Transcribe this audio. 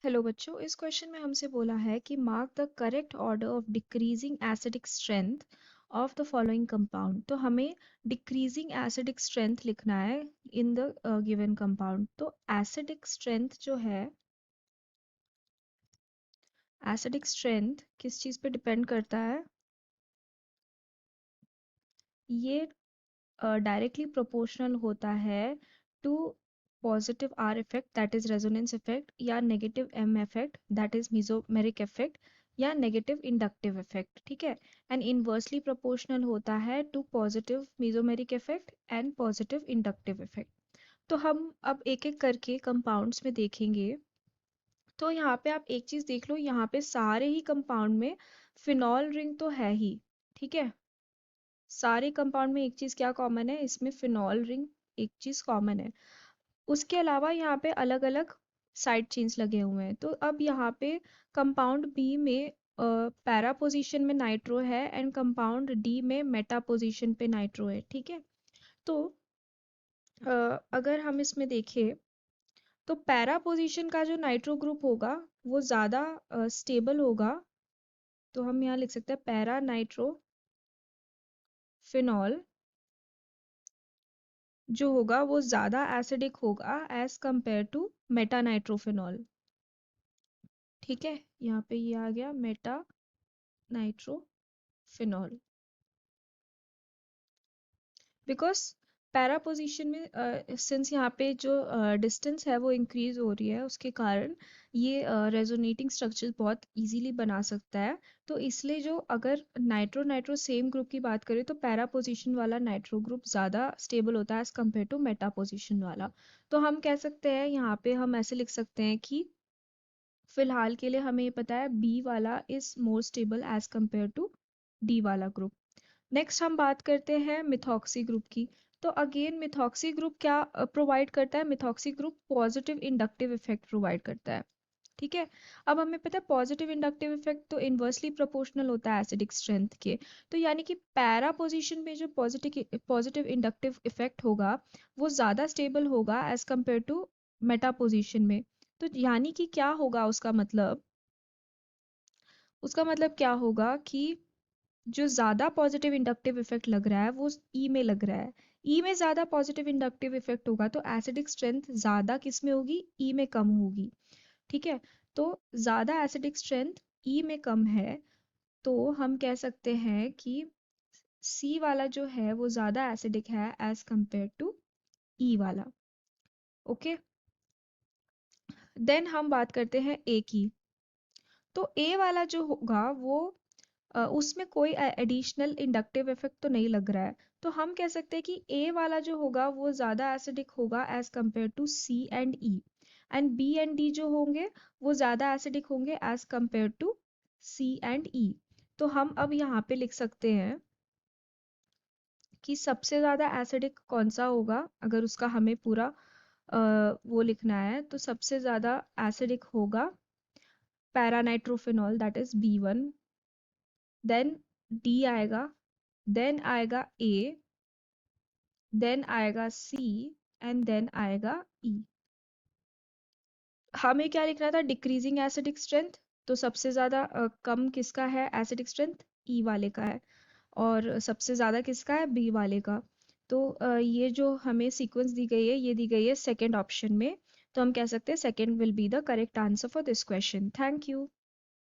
Hello बच्चों, इस question में हमसे बोला है कि mark the correct order of decreasing acidic strength of the following compound. तो हमें डिक्रीजिंग एसिडिक स्ट्रेंथ लिखना है इन द गिवन कंपाउंड। तो एसिडिक स्ट्रेंथ जो है, एसिडिक स्ट्रेंथ किस चीज़ पे डिपेंड करता है? ये डायरेक्टली प्रोपोर्शनल होता है to positive R effect that is resonance effect, या negative M effect that is mesomeric effect, या नेगेटिव इंडक्टिव इफेक्ट। ठीक है। एंड इनवर्सली प्रोपोर्शनल होता है to positive mesomeric effect and positive inductive effect. तो हम अब एक एक करके कंपाउंड्स में देखेंगे। तो यहाँ पे आप एक चीज देख लो, यहाँ पे सारे ही कंपाउंड में फिनॉल रिंग तो है ही। ठीक है। सारे कंपाउंड में एक चीज क्या कॉमन है, इसमें फिनॉल रिंग एक चीज कॉमन है। उसके अलावा यहाँ पे अलग अलग साइड चेन्स लगे हुए हैं। तो अब यहाँ पे कंपाउंड बी में पैरा पोजीशन में नाइट्रो है एंड कंपाउंड डी में मेटा पोजीशन पे नाइट्रो है। ठीक है। तो अगर हम इसमें देखें तो पैरा पोजीशन का जो नाइट्रो ग्रुप होगा वो ज़्यादा स्टेबल होगा। तो हम यहाँ लिख सकते हैं पैरा नाइट्रो फिनॉल जो होगा वो ज़्यादा एसिडिक होगा as compare to meta nitrophenol. ठीक है। यहाँ पे ये आ गया meta nitrophenol. Because para position में सिंस यहाँ पे जो डिस्टेंस है वो इंक्रीज हो रही है, उसके कारण ये रेजोनेटिंग स्ट्रक्चर्स बहुत इजीली बना सकता है। तो इसलिए जो अगर नाइट्रो नाइट्रो सेम ग्रुप की बात करें तो पैरा पोजीशन वाला नाइट्रो ग्रुप ज़्यादा स्टेबल होता है as compare to meta position वाला। तो हम कह सकते हैं यहाँ पे हम ऐसे लिख सकते हैं कि फिलहाल के लिए हमें ये पता है बी वाला is more stable as compare to D वाला ग्रुप। नेक्स्ट हम बात करते हैं मिथॉक्सी ग्रुप की। तो अगेन मिथॉक्सी ग्रुप क्या प्रोवाइड करता है? Methoxy group positive inductive effect provide करता है। ठीक है। अब हमें पता है पॉजिटिव इंडक्टिव इफेक्ट तो इन्वर्सली प्रोपोर्शनल होता है एसिडिक स्ट्रेंथ के। तो यानी कि पैरा पोजीशन में जो पॉजिटिव इंडक्टिव इफेक्ट होगा वो ज़्यादा स्टेबल होगा as compare to meta position में। तो यानी कि क्या होगा उसका मतलब क्या होगा कि जो ज़्यादा पॉजिटिव इंडक्टिव इफेक्ट लग रहा है वो ई में लग रहा है। ई में ज़्यादा पॉजिटिव इंडक्टिव इफेक्ट होगा तो एसिडिक स्ट्रेंथ ज़्यादा किस में होगी? ई में कम होगी। ठीक है। तो ज़्यादा एसिडिक स्ट्रेंथ ई में कम है, तो हम कह सकते हैं कि सी वाला जो है वो ज़्यादा एसिडिक है एज कंपेयर टू ई वाला। ओके। देन हम बात करते हैं ए की। तो ए वाला जो होगा वो उसमें कोई एडिशनल इंडक्टिव इफेक्ट तो नहीं लग रहा है। तो हम कह सकते हैं कि ए वाला जो होगा वो ज़्यादा एसिडिक होगा as compare to C and E, and B and D जो होंगे वो ज़्यादा एसिडिक होंगे as compare to C and E. तो हम अब यहाँ पे लिख सकते हैं कि सबसे ज़्यादा एसिडिक कौन सा होगा। अगर उसका हमें पूरा वो लिखना है तो सबसे ज़्यादा एसिडिक होगा para nitrophenol that is B1। Then D आएगा, देन आएगा ए, देन आएगा सी एंड देन आएगा ई। हमें क्या लिखना था? Decreasing acidic strength. तो सबसे ज़्यादा कम किसका है एसिडिक स्ट्रेंथ? ई वाले का है। और सबसे ज़्यादा किसका है? बी वाले का। तो ये जो हमें सीक्वेंस दी गई है ये दी गई है सेकेंड ऑप्शन में। तो हम कह सकते हैं second will be the correct answer for this question. Thank you.